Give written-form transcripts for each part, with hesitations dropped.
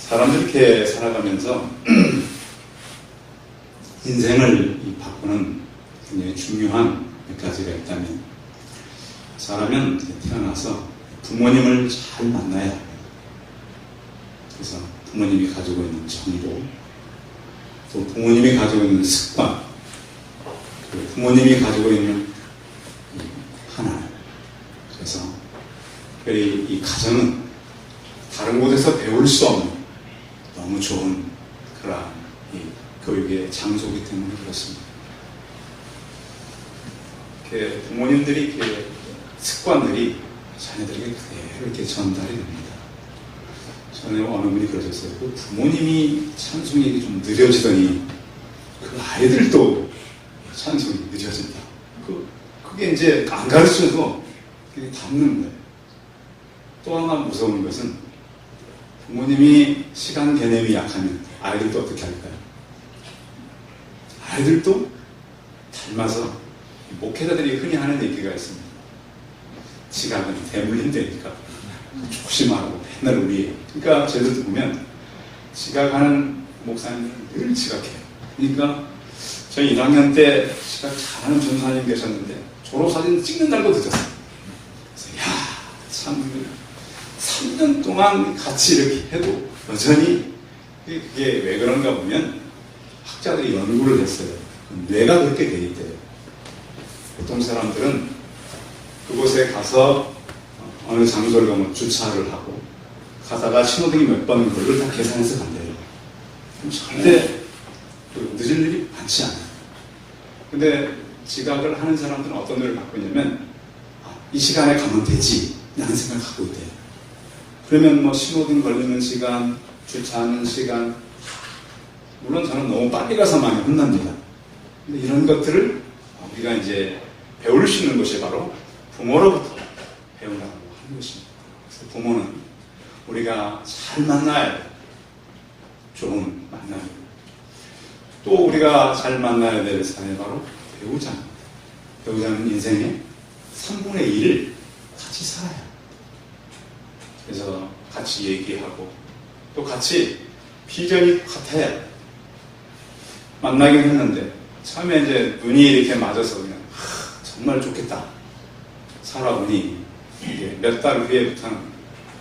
사람들이 이렇게 살아가면서 인생을 바꾸는 굉장히 중요한 몇 가지가 있다면, 사람은 태어나서 부모님을 잘 만나야 해요. 그래서 부모님이 가지고 있는 정보, 또 부모님이 가지고 있는 습관, 그리고 부모님이 가지고 있는 하나님. 그래서 특별히 이 가정은 다른 곳에서 배울 수 없는 너무 좋은 그러한 이 교육의 장소이기 때문에 그렇습니다. 이렇게 부모님들이 이렇게 습관들이 자녀들에게 그대로 이렇게 전달이 됩니다. 전에 어느 분이 그러셨어요. 그 부모님이 찬송이 좀 느려지더니 그 아이들도 찬송이 느려진다. 그게 이제 안 가르쳐도 그게 닿는 거예요. 또 하나 무서운 것은 부모님이 시간 개념이 약하면 아이들도 어떻게 할까요? 아이들도 닮아서, 목회자들이 흔히 하는 얘기가 있습니다. 지각은 대물림되니까 조심하라고 맨날 우리. 그러니까 저희들도 보면 지각하는 목사님은 늘 지각해요. 그러니까 저희 1학년 때 지각 잘하는 전사님 계셨는데 졸업사진 찍는 날도 늦었어요. 그래서 참 3년 동안 같이 이렇게 해도 여전히, 그게 왜 그런가 보면 학자들이 연구를 했어요. 뇌가 그렇게 돼 있대요. 보통 사람들은 그곳에 가서 어느 장소를 가면 주차를 하고 가다가 신호등이 몇 번인 걸 다 계산해서 간대요. 절대 늦을 일이 많지 않아요. 근데 지각을 하는 사람들은 어떤 뇌를 갖고 있냐면, 이 시간에 가면 되지 라는 생각을 갖고 있대요. 그러면 뭐 신호등 걸리는 시간, 주차하는 시간, 물론 저는 너무 빨리 가서 많이 혼납니다. 근데 이런 것들을 우리가 이제 배울 수 있는 것이 바로 부모로부터 배우라고 하는 것입니다. 그래서 부모는 우리가 잘 만나야 돼요. 좋은 만남이고, 또 우리가 잘 만나야 될 사람이 바로 배우자입니다. 배우자는 인생의 3분의 1을 같이 살아요. 그래서 같이 얘기하고 또 같이 비전이 같아야 만나긴 했는데 처음에 이제 눈이 이렇게 맞아서 그냥 정말 좋겠다 살아보니 이게 몇 달 후에부터는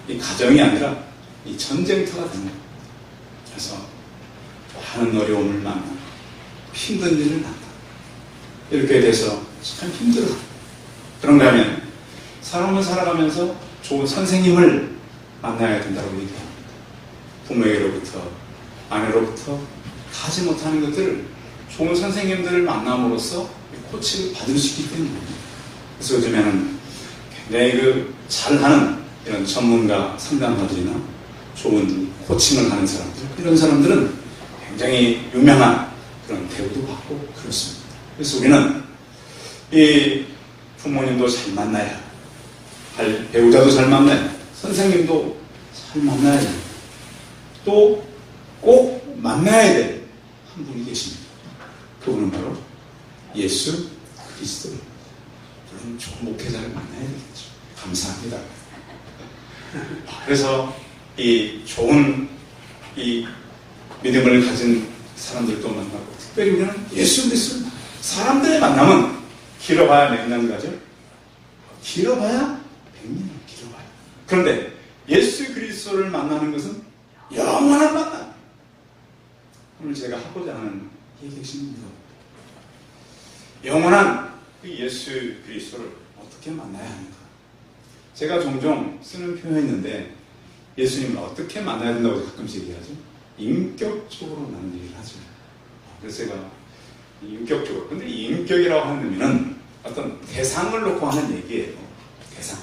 이 가정이 아니라 이 전쟁터가 되는 거예요. 그래서 많은 어려움을 만나, 힘든 일을 만나, 이렇게 돼서 참 힘들어. 그런가 하면 사람을 살아가면서 좋은 선생님을 만나야 된다고 얘기합니다. 부모에게로부터, 아내로부터 하지 못하는 것들을 좋은 선생님들을 만남으로써 코칭을 받을 수 있기 때문입니다. 그래서 요즘에는 굉장히 잘하는 이런 전문가 상담가들이나 좋은 코칭을 하는 사람들, 이런 사람들은 굉장히 유명한 그런 대우도 받고 그렇습니다. 그래서 우리는 이 부모님도 잘 만나야, 배우자도 잘 만나야, 선생님도 잘 만나야 돼요. 또 꼭 만나야 될 한 분이 계십니다. 그분은 바로 예수 그리스도. 물론 좋은 목회자를 만나야 되겠죠. 감사합니다. 그래서 이 좋은 이 믿음을 가진 사람들도 만나고, 특별히 우리는 예수 그리스도를 만나요. 사람들의 만남은 길어봐야 몇 년 가죠? 길어봐야 100년을 길어봐요. 그런데 예수 그리스도를 만나는 것은 영원한 만남. 오늘 제가 하고자 하는 얘기 핵심입니다. 영원한 그 예수 그리스도를 어떻게 만나야 하는가? 제가 종종 쓰는 표현이 있는데, 예수님을 어떻게 만나야 된다고 가끔씩 얘기하죠? 인격적으로 나는 얘기를 하죠. 그래서 제가 인격적으로, 근데 인격이라고 하는 의미는 어떤 대상을 놓고 하는 얘기예요. 대상.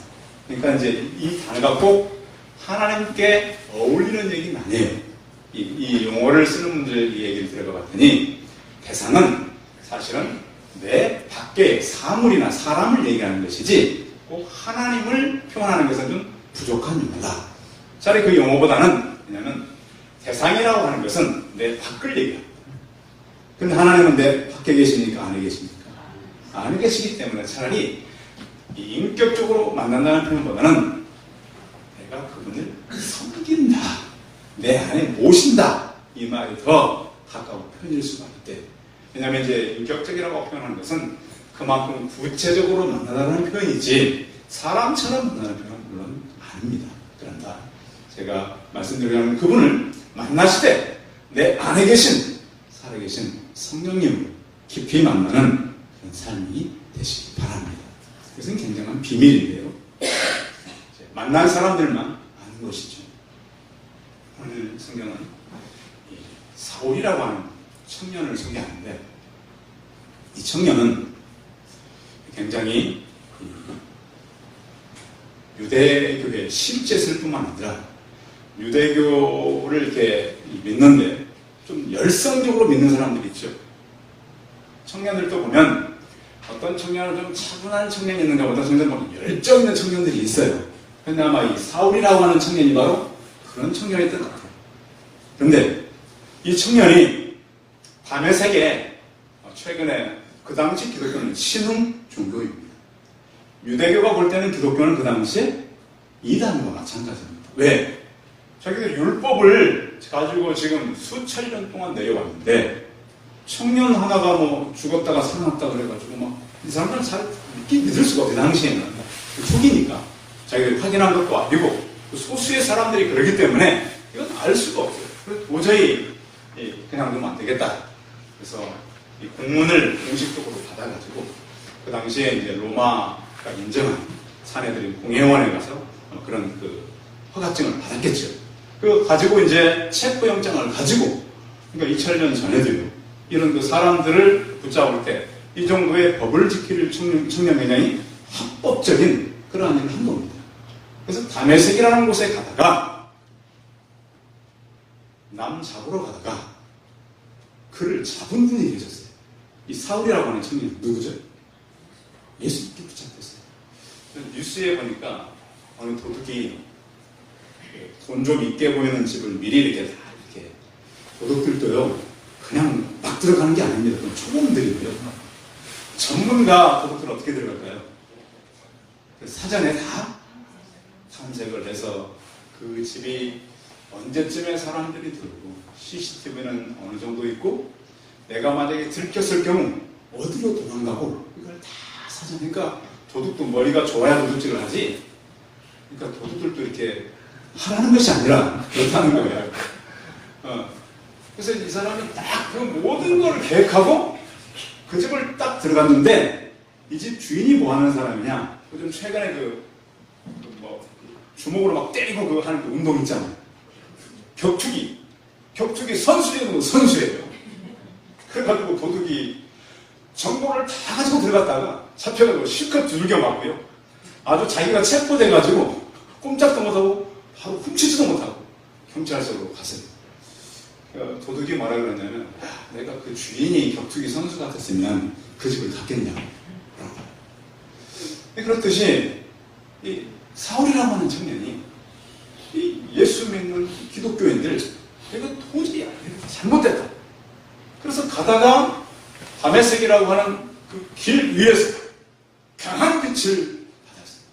그러니까 이제 이 단어가 꼭 하나님께 어울리는 얘기는 아니에요. 이 용어를 쓰는 분들 얘기를 들어봤더니, 대상은 사실은 내 밖의 사물이나 사람을 얘기하는 것이지 꼭 하나님을 표현하는 것은 좀 부족한 용어다. 차라리 그 용어보다는, 왜냐하면 대상이라고 하는 것은 내 밖을 얘기합니다. 근데 하나님은 내 밖에 계십니까? 안에 계십니까? 안에 계시기 때문에 차라리 이 인격적으로 만난다는 표현보다는 내가 그분을 섬긴다, 내 안에 모신다. 이 말이 더 가까운 표현일 수가 있대. 왜냐하면 이제 인격적이라고 표현하는 것은 그만큼 구체적으로 만나다는 표현이지 사람처럼 만나는 표현은 물론 아닙니다. 그런다. 제가 말씀드리려는 그분을 만나실 때 내 안에 계신 살아계신 성령님을 깊이 만나는 그런 삶이 되시기 바랍니다. 그것은 굉장한 비밀인데요. 만난 사람들만 아는 것이죠. 오늘 성경은 사울이라고 하는 청년을 소개하는데 이 청년은 굉장히 유대교의 실제일 뿐만 아니라 유대교를 이렇게 믿는데 좀 열성적으로 믿는 사람들이 있죠. 청년들도 보면 어떤 청년은 좀 차분한 청년이 있는가 보다 청년은 열정 있는 청년들이 있어요. 그런데 아마 이 사울이라고 하는 청년이 바로 그런 청년이었던 것 같아요. 그런데 이 청년이 다메섹에 최근에 그 당시 기독교는 신흥 종교입니다. 유대교가 볼 때는 기독교는 그 당시에 이단과 마찬가지입니다. 왜? 자기들 율법을 가지고 지금 수천 년 동안 내려왔는데 청년 하나가 뭐 죽었다가 살아났다 그래가지고 막 이 사람들은 잘 믿을 수가 없어요. 당시에는 초기니까 자기들이 확인한 것도 아니고 소수의 사람들이 그러기 때문에 이건 알 수가 없어요. 그래서 도저히 그냥 두면 안 되겠다. 그래서 이 공문을 공식적으로 받아가지고 그 당시에 이제 로마가 인정한 사내들이 공회원에 가서 그런 그 허가증을 받았겠죠. 그 가지고 이제 체포영장을 가지고 그러니까 2000년 전에도요. 이런 그 사람들을 붙잡을 때 이 정도의 법을 지킬 청년회장이 합법적인 그러한 일을 한 겁니다. 그래서 다메섹이라는 곳에 가다가 남 잡으러 가다가 그를 잡은 분이 계셨어요. 이 사울이라고 하는 청년 누구죠? 예수님께 붙잡혔어요. 뉴스에 보니까 어느 도둑이 돈 좀 있게 보이는 집을 미리 이렇게 다 이렇게 도둑들도요 그냥 막 들어가는 게 아닙니다. 초보들이고요. 전문가 도둑들은 어떻게 들어갈까요? 사전에 다 탐색을 해서 그 집이 언제쯤에 사람들이 들고 CCTV는 어느 정도 있고 내가 만약에 들켰을 경우 어디로 도망가고 이걸 다 사전에 그러니까 도둑도 머리가 좋아야 도둑질을 하지 그러니까 도둑들도 이렇게 하라는 것이 아니라 그렇다는 거예요. 그래서 이 사람이 딱 그 모든 걸 계획하고 그 집을 딱 들어갔는데 이 집 주인이 뭐 하는 사람이냐? 요즘 최근에 뭐 주먹으로 막 때리고 그거 하는 그 운동 있잖아요. 격투기 선수예요, 선수예요. 그래가지고 도둑이 정보를 다 가지고 들어갔다가 잡혀가지고 실컷 두들겨 맞고요. 아주 자기가 체포돼가지고 꼼짝도 못하고 바로 훔치지도 못하고 경찰서로 갔어요. 도둑이 뭐라 그러냐면 내가 그 주인이 격투기 선수 같았으면 그 집을 갔겠냐 그렇듯이 이 사울이라고 하는 청년이 이 예수 믿는 기독교인들 이거 도저히 잘못됐다. 그래서 가다가 다메섹이라고 하는 그 길 위에서 강한 빛을 받았어요.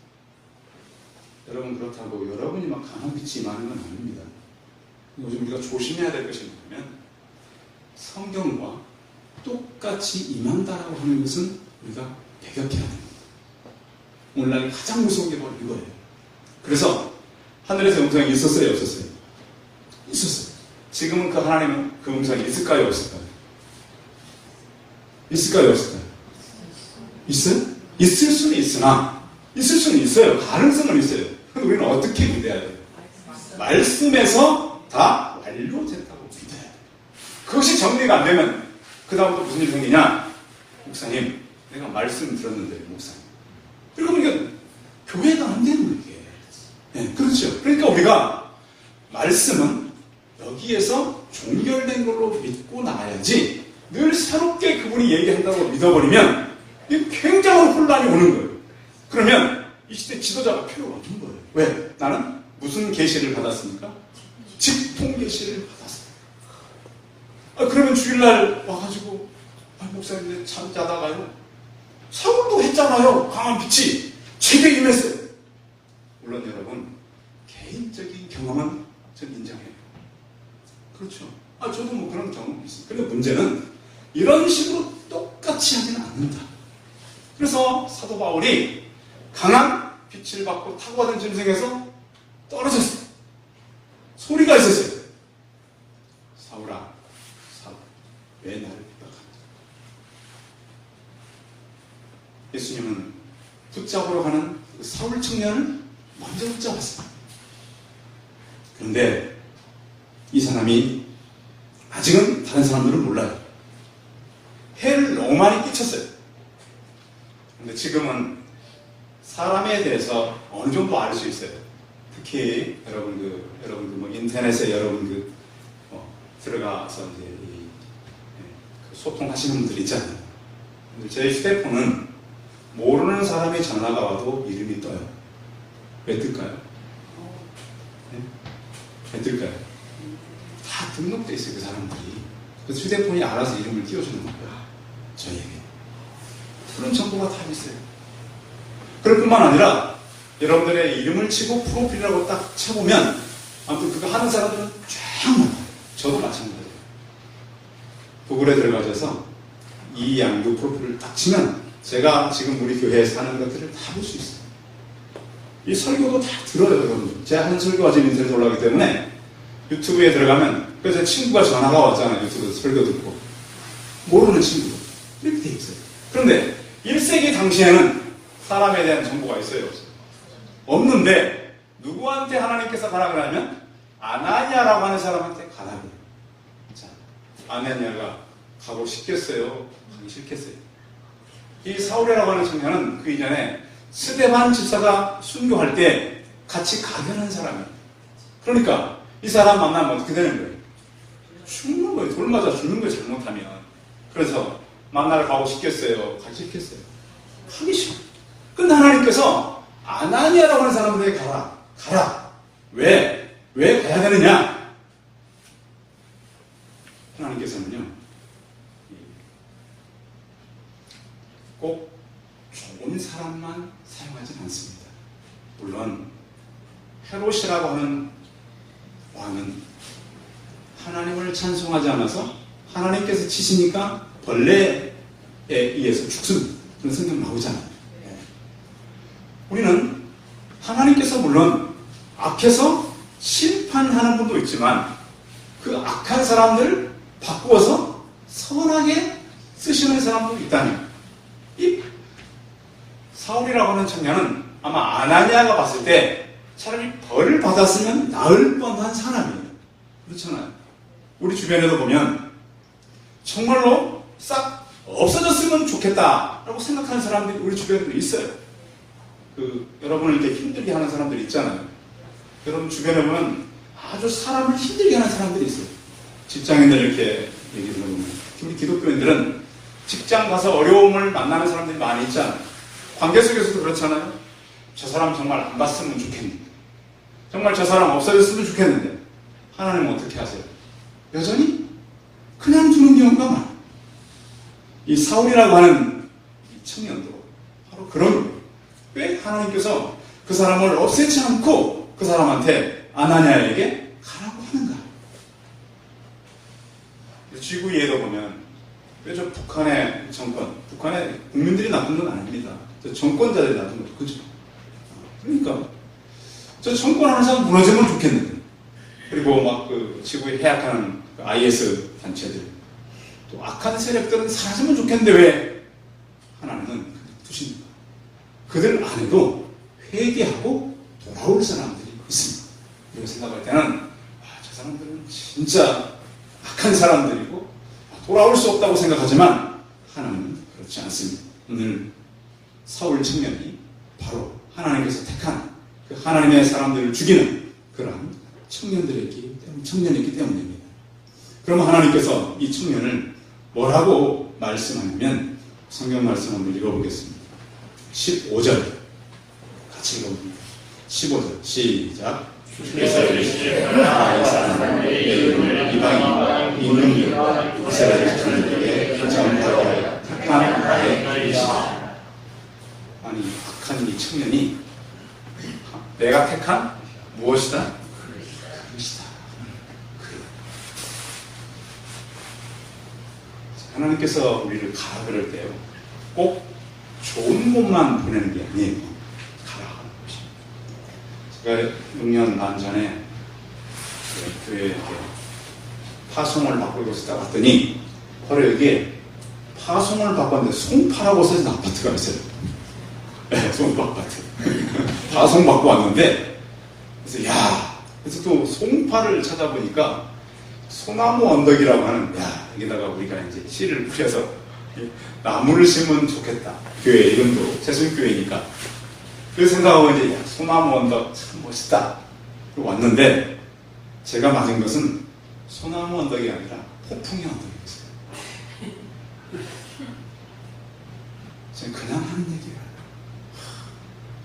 여러분 그렇다고 여러분이 막 강한 빛이 임하는 건 아닙니다. 요즘 우리가 조심해야 될 것이 뭐냐면 성경과 똑같이 임한다라고 하는 것은 우리가 배격해야 됩니다. 오늘날 가장 무서운 게 바로 이거예요. 그래서 하늘에서 음성이 있었어요, 없었어요? 있었어요. 지금은 그 하나님은 그 음성이 있을까요, 없을까요? 있을까요, 없을까요? 있어요? 있을 수는 있으나 있을 수는 있어요. 가능성은 있어요. 그런데 우리는 어떻게 믿어야 돼요? 말씀에서 다 완료됐다고 믿어야 돼요. 그것이 정리가 안 되면 그 다음부터 무슨 일이 생기냐? 목사님, 내가 말씀 들었는데 목사님. 그러고 보니까 교회가 안 되는 거예요. 이게. 네, 그렇죠. 그러니까 우리가 말씀은 여기에서 종결된 걸로 믿고 나가야지 늘 새롭게 그분이 얘기한다고 믿어버리면 굉장한 혼란이 오는 거예요. 그러면 이 시대 지도자가 필요가 없는 거예요. 왜? 나는 무슨 계시를 받았습니까? 직통 계시를 받았어요. 그러면 주일날 와가지고 목사님 잠 자다가요. 사울도 했잖아요. 강한 빛이 제게 임했어요. 물론 여러분 개인적인 경험은 전 인정해요. 그렇죠. 저도 뭐 그런 경험이 있어요. 근데 문제는 이런 식으로 똑같이 하지는 않는다. 그래서 사도 바울이 강한 빛을 받고 타고 가던 짐승에서 떨어졌어요. 소리가 있었어요. 사울아, 사울, 왜 나를 핍박하냐? 예수님은 붙잡으러 가는 그 사울 청년을 먼저 붙잡았어요. 그런데 이 사람이 아직은 다른 사람들은 몰라요. 해를 너무 많이 끼쳤어요. 그런데 지금은 사람에 대해서 어느 정도 알 수 있어요. 특히 여러분 뭐 인터넷에 여러분 들어가서 이제 소통하시는 분들 있잖아요. 근데 제 휴대폰은 모르는 사람의 전화가 와도 이름이 떠요. 왜 뜰까요? 네? 왜 뜰까요? 다 등록돼 있어요, 그 사람들이. 그래서 휴대폰이 알아서 이름을 띄워주는 거예요. 저희에게. 그런 정보가 다 있어요. 그럴 뿐만 아니라 여러분들의 이름을 치고 프로필이라고 딱 쳐보면 아무튼 그거 하는 사람들은 쫙 많아요. 저도 마찬가지예요. 구글에 들어가셔서 이양규 프로필을 딱 치면 제가 지금 우리 교회에서 하는 것들을 다 볼 수 있어요. 이 설교도 다 들어요, 여러분들. 제가 하는 설교가 지금 인터넷에 올라가기 때문에 유튜브에 들어가면 그래서 친구가 전화가 왔잖아요. 유튜브에서 설교 듣고. 모르는 친구도. 이렇게 돼 있어요. 그런데 1세기 당시에는 사람에 대한 정보가 있어요, 없어요? 없는데 누구한테 하나님께서 가라 그러면 아나니아라고 하는 사람한테 가라고. 자, 아나니아가 가고 싶겠어요? 가기 싫겠어요? 이 사울이라고 하는 청년은 그 이전에 스데반 집사가 순교할 때 같이 가견한 사람이에요. 그러니까 이 사람 만나면 어떻게 되는 거예요? 죽는 거예요. 돌 맞아 죽는 거예요, 잘못하면. 그래서 만나러 가고 싶겠어요? 가기 싫겠어요? 가기 싫어. 근데 하나님께서 아나니아라고 하는 사람들에게 가라. 왜 가야 되느냐? 하나님께서는요, 꼭 좋은 사람만 사용하지는 않습니다. 물론 헤롯이라고 하는 왕은 하나님을 찬송하지 않아서 하나님께서 치시니까 벌레에 의해서 죽습니다. 그런 성경 나오잖아요. 우리는 하나님께서 물론 악해서 심판하는 분도 있지만 그 악한 사람들을 바꾸어서 선하게 쓰시는 사람도 있다면, 이 사울이라고 하는 청년은 아마 아나니아가 봤을 때 차라리 벌을 받았으면 나을 뻔한 사람이에요. 그렇잖아요. 우리 주변에도 보면 정말로 싹 없어졌으면 좋겠다라고 생각하는 사람들이 우리 주변에도 있어요. 여러분을 이렇게 힘들게 하는 사람들이 있잖아요. 여러분 주변에 보면 아주 사람을 힘들게 하는 사람들이 있어요. 직장인들 이렇게 얘기 들어보면 우리 기독교인들은 직장 가서 어려움을 만나는 사람들이 많이 있잖아요. 관계 속에서도 그렇잖아요. 저 사람 정말 안 봤으면 좋겠는데, 정말 저 사람 없어졌으면 좋겠는데, 하나님은 어떻게 하세요? 여전히 그냥 두는 경우가 많아요. 이 사울이라고 하는 이 청년도 바로 그런 거예요. 왜 하나님께서 그 사람을 없애지 않고 그 사람한테 아나니아에게 가라고 하는가? 지구 위에도 보면 왜 저 북한의 정권, 북한의 국민들이 나쁜 건 아닙니다. 저 정권자들이 나쁜 거죠. 그죠? 그러니까 저 정권 하는 사람 무너지면 좋겠는데, 그리고 막 그 지구에 해악하는 그 IS 단체들, 또 악한 세력들은 사라지면 좋겠는데 왜 하나님은 두십니까? 그들 안에도 회개하고 돌아올 사람들이 있습니다. 이렇게 생각할 때는 저 사람들은 진짜 악한 사람들이고 돌아올 수 없다고 생각하지만 하나님은 그렇지 않습니다. 오늘 사울 청년이 바로 하나님께서 택한 그 하나님의 사람들을 죽이는 그러한 청년이기 때문입니다. 그러면 하나님께서 이 청년을 뭐라고 말씀하냐면, 성경 말씀 한번 읽어보겠습니다. 15절 같이 읽어봅니다. 15절 시작. 주께서 이르시되 나의 사람의 이름을 이방인 이능력 이스라엘 자손들에게 전파하여 택한 나의 이시다. 아니, 악한 이 청년이 내가 택한 무엇이다? 그릇이다. 하나님께서 우리를 가라 그럴 때요, 꼭 좋은 곳만 보내는 게 아니에요. 가라 하는 것입니다. 제가 6년 반 전에 교회에 파송을 받고 이곳에 딱 왔더니 바로 여기에 파송을 받았는데 송파라고 써진 아파트가 있어요. 네, 송파 아파트. 파송 받고 왔는데, 그래서 그래서 또 송파를 찾아보니까 소나무 언덕이라고 하는, 여기다가 우리가 이제 씨를 뿌려서 나무를 심으면 좋겠다. 교회 이름도 세순교회니까. 그 생각하고 이제 소나무 언덕 참 멋있다. 왔는데 제가 맞은 것은 소나무 언덕이 아니라 폭풍의 언덕이었어요. 지금 그냥 하는 얘기예요.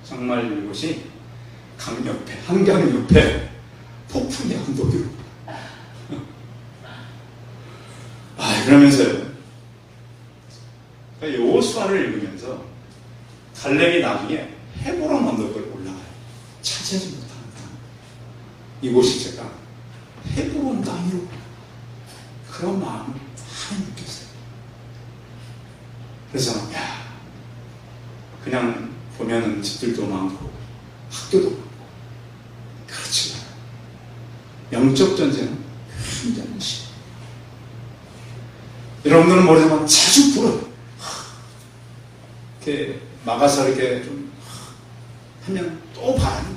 정말 이곳이 강 옆에, 한강 옆에 폭풍의 언덕으로. 그러면서요, 여호수아를 읽으면서 갈렙이 나중에 헤브론 언덕을 올라가요. 차지하지 못하는 땅. 이곳이 제가 헤브론 땅이로, 그런 마음을 많이 느꼈어요. 그래서 그냥 보면은 집들도 많고 학교도 많고 그렇지 않아요. 영적 전쟁은 굉장히 심해요. 여러분들은 모르지만 자주 불어요. 이렇게 막아서 이렇게 좀 하면 또 봐요.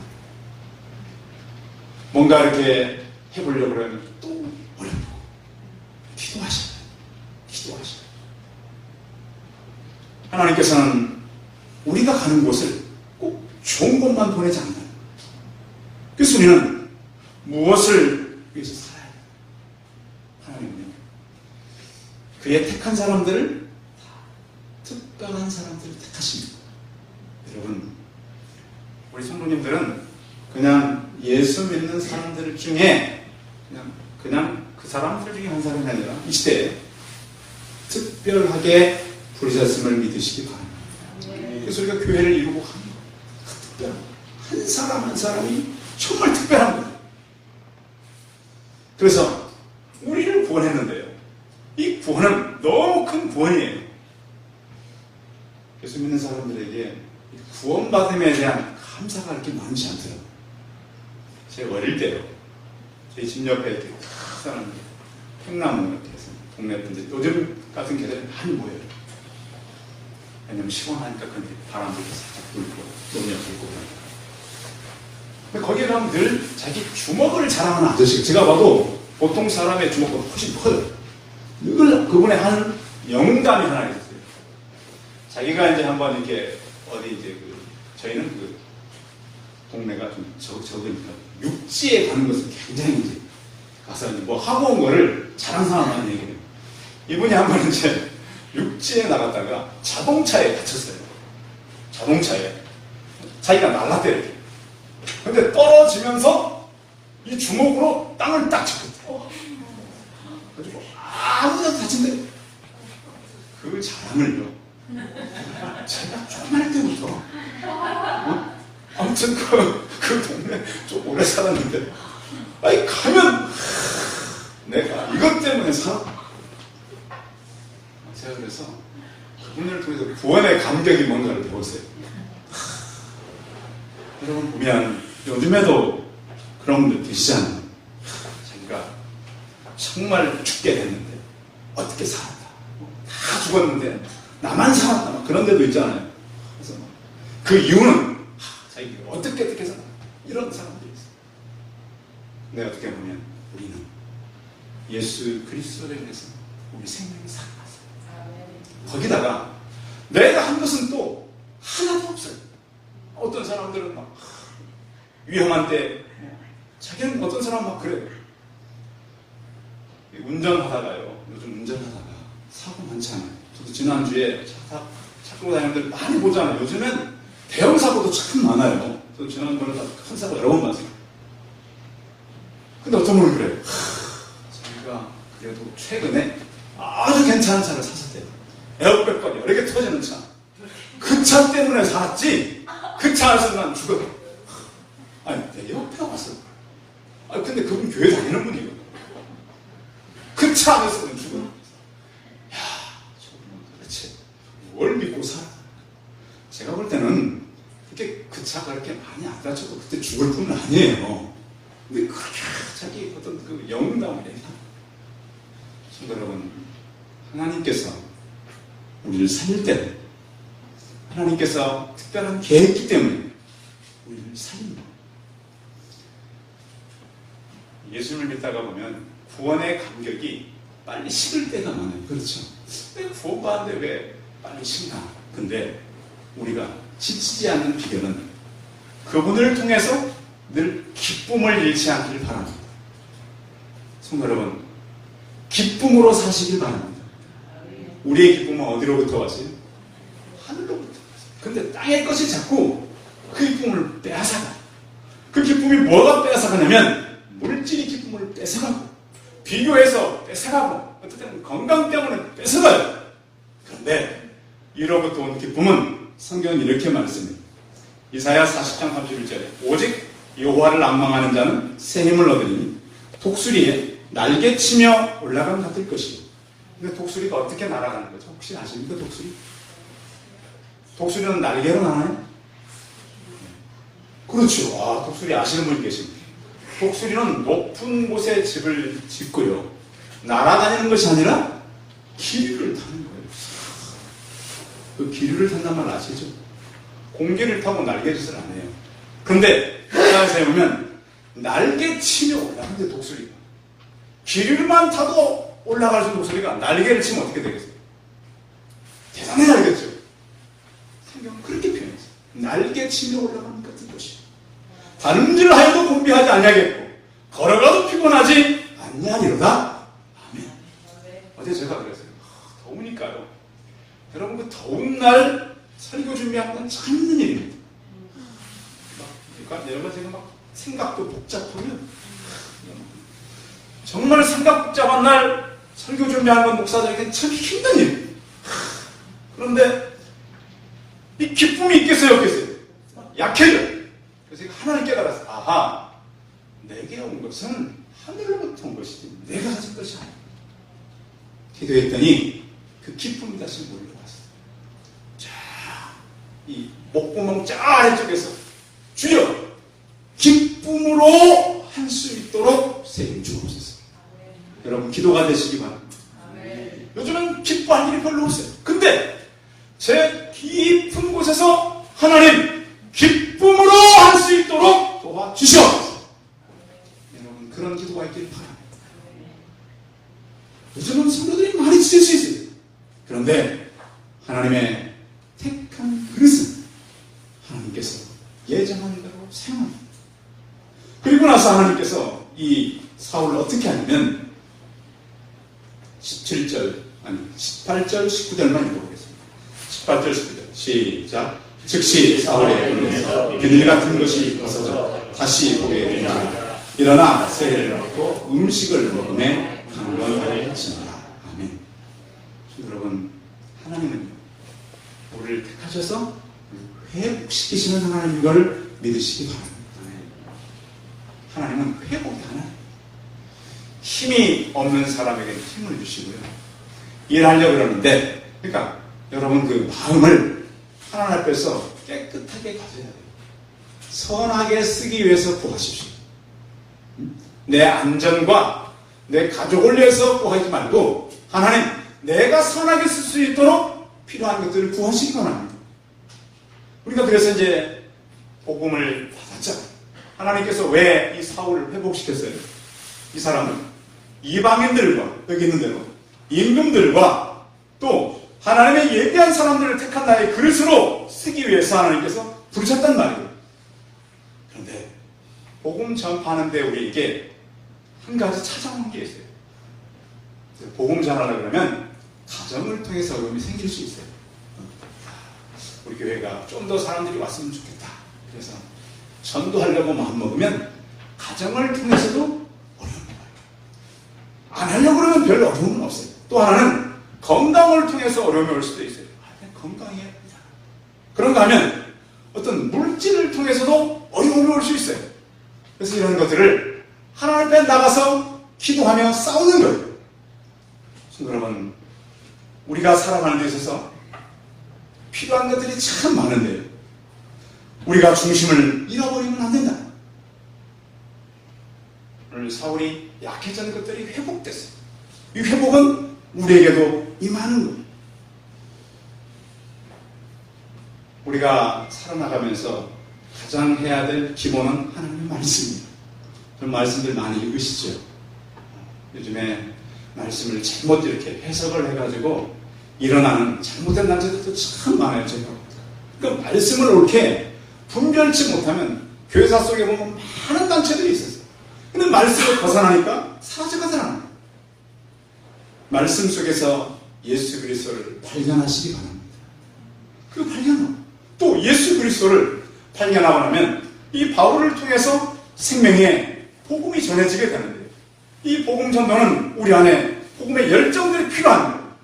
뭔가 이렇게 해보려고 그러면 또 어렵고. 기도하셔요. 하나님께서는 우리가 가는 곳을 꼭 좋은 곳만 보내지 않나요? 그래서 우리는 무엇을 위해서 살아야 돼요? 하나님은요, 그의 택한 사람들을, 특별한 사람들을 택하십니다. 여러분, 우리 성도님들은 그냥 예수 믿는 사람들 중에 그냥 그 사람들 중에 한 사람이 아니라 이 시대에 특별하게 부르셨음을 믿으시기 바랍니다. 그래서 우리가 교회를 이루고 합니다. 특별한 한 사람 한 사람이 정말 특별한 거예요. 그래서 우리를 구원했는데요, 이 구원은 너무 큰 구원이에요. 예수 믿는 사람들에게 구원받음에 대한 감사가 그렇게 많지 않더라고요. 제가 어릴 때요, 저희 집 옆에 이렇게 큰 사람들, 팽나무 이렇게 해서 동네 분들, 요즘 같은 계절에 많이 모여요. 왜냐면 시원하니까 근데 바람도 살짝 불고, 농약 불고. 근데 거기에 가면 늘 자기 주먹을 자랑하는 아저씨, 제가 봐도 보통 사람의 주먹보다 훨씬 커요. 늘 그분의 한 영감이 하나 있어요. 자기가 이제 한번 이렇게 어디 이제 저희는 동네가 좀 적으니까 육지에 가는 것을 굉장히 이제 가서 이제 뭐 하고 온 거를 자랑스러운 하는 얘기예요. 이분이 한번 이제 육지에 나갔다가 자동차에 갇혔어요. 자동차에 자기가 날랐대요. 근데 떨어지면서 이 주먹으로 땅을 딱 쳤거든요. 그래가지고 아무데나 다친대. 그 자랑을요, 제가 조그만할 때부터 아무튼 그 동네 좀 오래 살았는데, 가면 내가 이것 때문에 살았다. 제가 그래서 그분을 통해서 구원의 감격이 뭔가를 배웠어요. 여러분 보면 요즘에도 그런 분들 계시잖아요. 자기가 정말 죽게 됐는데 어떻게 살았다. 다 죽었는데 나만 살았다. 그런 데도 있잖아요. 그래서 그 이유는 자기가 어떻게 살았다. 이런 사람들이 있어요. 근데 어떻게 보면 우리는 예수 그리스도를 인해서 우리 생명이 살아났어요. 거기다가 내가 한 것은 또 하나도 없어요. 어떤 사람들은 막 위험한 때, 자기는 어떤 사람은 막 그래요. 운전하다가요, 요즘 운전하다가 사고 많잖아요. 저도 지난주에 차 끌고 다니는 분들 많이 보잖아요. 요즘엔 대형 사고도 참 많아요. 저도 지난번에 큰 사고 여러 번 봤어요. 근데 어떤 분은 그래요. 자기가 그래도 최근에 아주 괜찮은 차를 샀었대요. 에어백과 여러 개 터지는 차. 그 차 때문에 살았지, 그 차 안에서 난 죽었다. 아니, 내 옆에 왔어. 근데 그분 교회 다니는 분이거든. 그 차 안에서는 죽었다. 아니에요. 근데 그렇게 자기 어떤 그 영웅다움을 내다. 성도 여러분, 하나님께서 우리를 살릴 때 하나님께서 특별한 계획이 때문에 우리를 살립니다. 예수님을 믿다가 보면 구원의 감격이 빨리 식을 때가 많아요. 그렇죠? 내가 구원받았는데 왜 빨리 식나? 근데 우리가 지치지 않는 비결은 그분을 통해서 늘 기쁨을 잃지 않기를 바랍니다. 성도 여러분, 기쁨으로 사시길 바랍니다. 우리의 기쁨은 어디로부터 왔어요? 하늘로부터 왔어요. 근데 땅의 것이 자꾸 그 기쁨을 빼앗아가요. 그 기쁨이 뭐가 빼앗아가냐면 물질이 기쁨을 뺏어가고 비교해서 뺏어가고 어떨 때는 건강 때문에 뺏어가요. 그런데 이로부터 온 기쁨은 성경은 이렇게 말씀합니다. 이사야 40장 31절에 오직 여호와를 앙망하는 자는 새 힘을 얻으니 독수리에 날개치며 올라감 같을 것이요. 근데 독수리가 어떻게 날아가는 거죠? 혹시 아십니까? 독수리는 날개로 나나요? 그렇죠. 와, 독수리 아시는 분이 계십니다. 독수리는 높은 곳에 집을 짓고요. 날아다니는 것이 아니라 기류를 타는 거예요. 그 기류를 탄단 말 아시죠? 공기를 타고 날개짓을 안 해요. 그런데 사자에 보면 날개치며 올라가는데 독수리가 기류만 타도 올라갈 수 있는 독수리가 날개를 치면 어떻게 되겠어요? 대단히 알겠죠? 성경은 그렇게 표현했어요. 날개치며 올라가는 것 같은 것이 다름질하여도 공비하지 아니하겠고 걸어가도 피곤하지 아니하리로다. 아멘. 어제 제가 그랬어요. 더우니까요. 여러분 그 더운 날 설교 준비하는 건 참 힘든 일입니다. 그러니까 여러분 제가 막 생각도 복잡하면 정말 생각 복잡한 날 설교 준비하는 건 목사들에게 참 힘든 일. 그런데 이 기쁨이 있겠어요, 없겠어요? 약해져요. 그래서 하나님 깨달았어요. 아하, 내게 온 것은 하늘로부터 온 것이지 내가 가진 것이 아니야. 기도했더니 그 기쁨이 다시 몰려왔어요. 자, 이 목구멍 쫙 아래쪽에서 주여 기쁨으로 할 수 있도록 세임 주옵소서. 여러분 기도가 되시기 바랍니다. 요즘은 기뻐할 일이 별로 없어요. 근데 제 깊은 곳에서 하나님 기쁨으로 할 수 있도록 도와주시옵소서. 여러분 그런 기도가 있기를 바랍니다. 요즘은 성도들이 많이 지칠 수 있어요. 그런데 하나님의 택한 그릇은 하나님께서 예정한 대로 사용합니다. 그리고 나서 하나님께서 이 사울을 어떻게 하냐면 18절 19절만 읽어보겠습니다. 18절 19절 시작. 즉시 사울의 눈에서 비늘 같은 것이 벗어져 다시 보게 되니라. 일어나 세례를 받고 음식을 먹음에 강건해지니라. 아멘. 여러분 하나님은요 우리를 택하셔서 회복시키시는 하나님인 걸 믿으시기 바랍니다. 하나님은 회복이 하나님. 힘이 없는 사람에게 힘을 주시고요. 일하려고 그러는데, 그러니까 여러분 그 마음을 하나님 앞에서 깨끗하게 가져야 돼요. 선하게 쓰기 위해서 구하십시오. 내 안전과 내 가족을 위해서 구하지 말고 하나님 내가 선하게 쓸 수 있도록 필요한 것들을 구하시기 바랍니다. 우리가 그래서 이제 복음을 받았잖아요. 하나님께서 왜 이 사울을 회복시켰어요? 이 사람은 이방인들과 여기 있는 대로 임금들과 또 하나님의 예비한 사람들을 택한 나의 그릇으로 쓰기 위해서 하나님께서 부르셨단 말이에요. 그런데 복음 전파하는데 우리에게 한 가지 찾아오는 게 있어요. 복음 전하려고 그러면 가정을 통해서 어려움이 생길 수 있어요. 우리 교회가 좀 더 사람들이 왔으면 좋겠다. 그래서 전도하려고 마음먹으면 가정을 통해서도 어려움이 와요. 안 하려고 그러면 별 어려움은 없어요. 또 하나는 건강을 통해서 어려움이 올 수도 있어요. 건강이야. 그런가 하면 어떤 물질을 통해서도 어려움이 올 수 있어요. 그래서 이런 것들을 하나님 앞에 나가서 기도하며 싸우는 거예요. 여러분 우리가 살아가는 데 있어서 필요한 것들이 참 많은데요. 우리가 중심을 잃어버리면 안 된다. 오늘 사울이 약해진 것들이 회복됐어요. 이 회복은 우리에게도 임하는 거예요. 우리가 살아나가면서 가장 해야 될 기본은 하나님의 말씀입니다. 그런 말씀들 많이 읽으시죠? 요즘에 말씀을 잘못 이렇게 해석을 해가지고 일어나는 잘못된 단체들도 참 많아요. 제가. 그러니까 말씀을 옳게 분별치 못하면 교회사 속에 보면 많은 단체들이 있었어요. 근데 말씀을 벗어나니까 사라져가잖아요. 말씀 속에서 예수 그리스도를 발견하시기 바랍니다. 그 발견하고 또 예수 그리스도를 발견하고 나면 이 바울을 통해서 생명의 복음이 전해지게 되는데 이 복음 전도는 우리 안에 복음의 열정들이 필요한 거예요.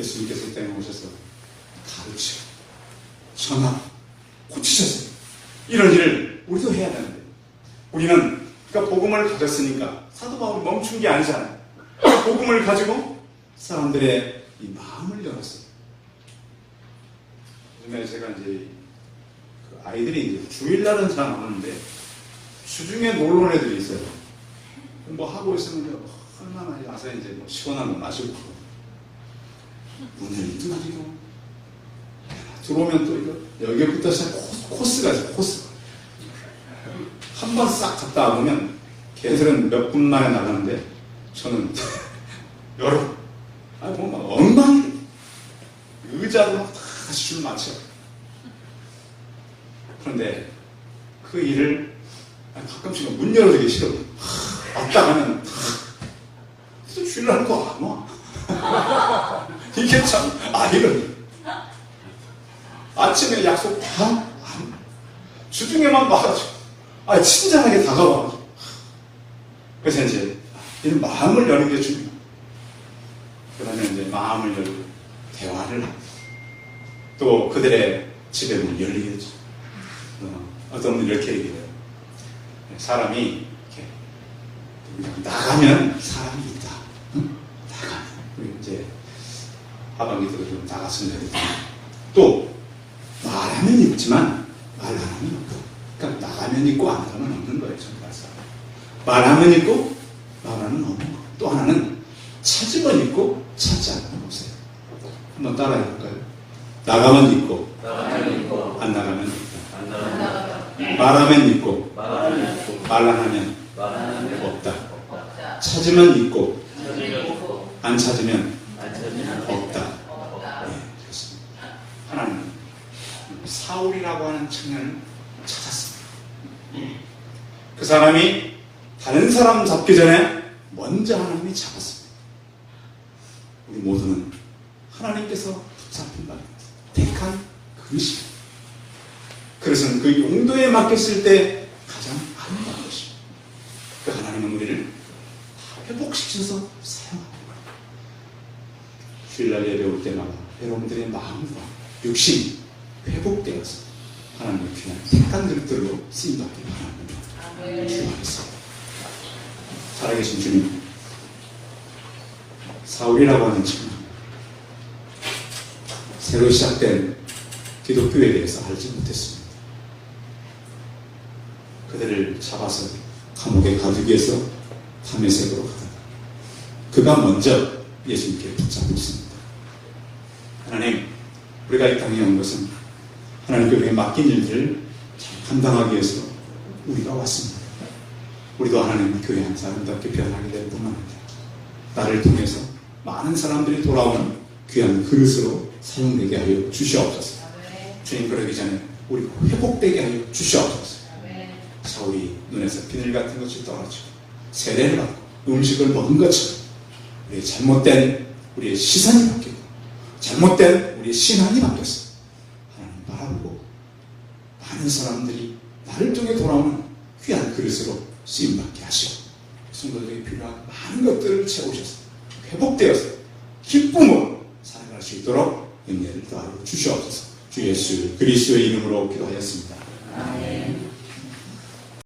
예수님께서 이 땅에 오셔서 가르치고 전하고 고치셨어요. 이런 일을 우리도 해야 되는데 우리는 그러니까 복음을 가졌으니까 사도 바울이 멈춘 게 아니잖아요. 복음을 가지고 사람들의 이 마음을 열었어요. 요즘에 제가 이제 그 아이들이 이제 주일날은 잘 안 오는데 주중에 놀러 온 애들이 있어요. 뭐 하고 있으면 얼마나 와서 이제 뭐 시원한 거 마시고 문을 뚫어지고 들어오면 또 이거 여기부터 시작 코스가 있어요. 코스 한 번 싹 갔다 와보면 걔들은 몇 분 만에 나가는데 저는 여러 아니 뭐 막 엉망이 의자로 막 다시 줄 맞춰. 그런데 그 일을 가끔씩 문 열어주기 싫어. 왔다 가면 주일날 또 안 와. 이게 참 아이러니. 아침에 약속 다 안, 주중에만 와가지고 친절하게 다가와가지고. 그래서 이제 이런 마음을 여는 게 중요해요. 그러면 이제 마음을 열고 대화를 하고 또 그들의 집에 문 열리겠죠. 어떤 분이 이렇게 얘기해요. 사람이 이렇게 나가면 사람이 있다. 나가면 우리 이제 하반기 때도 좀 나갔으면 되겠다. 또 말하면 있지만 말 안 하면 없다. 그러니까 나가면 있고 안 나가면 없는 거예요. 말하면 있고 말하면 없는 거. 또 하나는 찾으면 있고 찾지 않으면 없어요. 한번 따라해 볼까요? 나가면 있고 안 나가면 있다. 말하면 있고 말 안 하면 없다. 찾으면 있고 안 찾으면 없다. 네, 그렇습니다. 하나님 사울이라고 하는 청년을 찾았습니다. 그 사람이 다른 사람 잡기 전에 먼저 하나님이 잡았습니다. 우리 모두는 하나님께서 붙잡힌 바 택한 그릇입니다. 그릇은 그 용도에 맡겼을 때 가장 아름다운 것입니다. 그 하나님은 우리를 회복시켜서 사용합니다. 주일날 예배 올 때마다 여러분들의 마음과 육신이 회복되어서 하나님의 귀한 택한 그릇들로 쓰임받기를 바랍니다. 기도하겠습니다. 살아계신 주님, 사울이라고 하는 친구, 새로 시작된 기독교에 대해서 알지 못했습니다. 그들을 잡아서 감옥에 가두기 위해서 다메섹으로 가다가 그가 먼저 예수님께 붙잡았습니다. 하나님, 우리가 이 땅에 온 것은 하나님께 우리에게 맡긴 일들을 잘 감당하기 위해서 우리가 왔습니다. 우리도 하나님 교회 한 사람답게 변하게 될 뿐만 아니라 나를 통해서 많은 사람들이 돌아오는 귀한 그릇으로 사용되게 하여 주시옵소서. 주님, 그러기 전에 우리가 회복되게 하여 주시옵소서. 사울이 눈에서 비늘 같은 것이 떨어지고 세례를 받고 음식을 먹은 것처럼 우리의 잘못된 우리의 시선이 바뀌고 잘못된 우리의 신앙이 바뀌었어. 하나님 바라보고 많은 사람들이 나를 통해 돌아오는 귀한 그릇으로 쓰임받게 하시고 성도들에게 필요한 많은 것들을 채우셔서 회복되어서 기쁨으로 살아갈 수 있도록 은혜를 더하여 주시옵소서. 주 예수 그리스도의 이름으로 기도하였습니다. 아멘.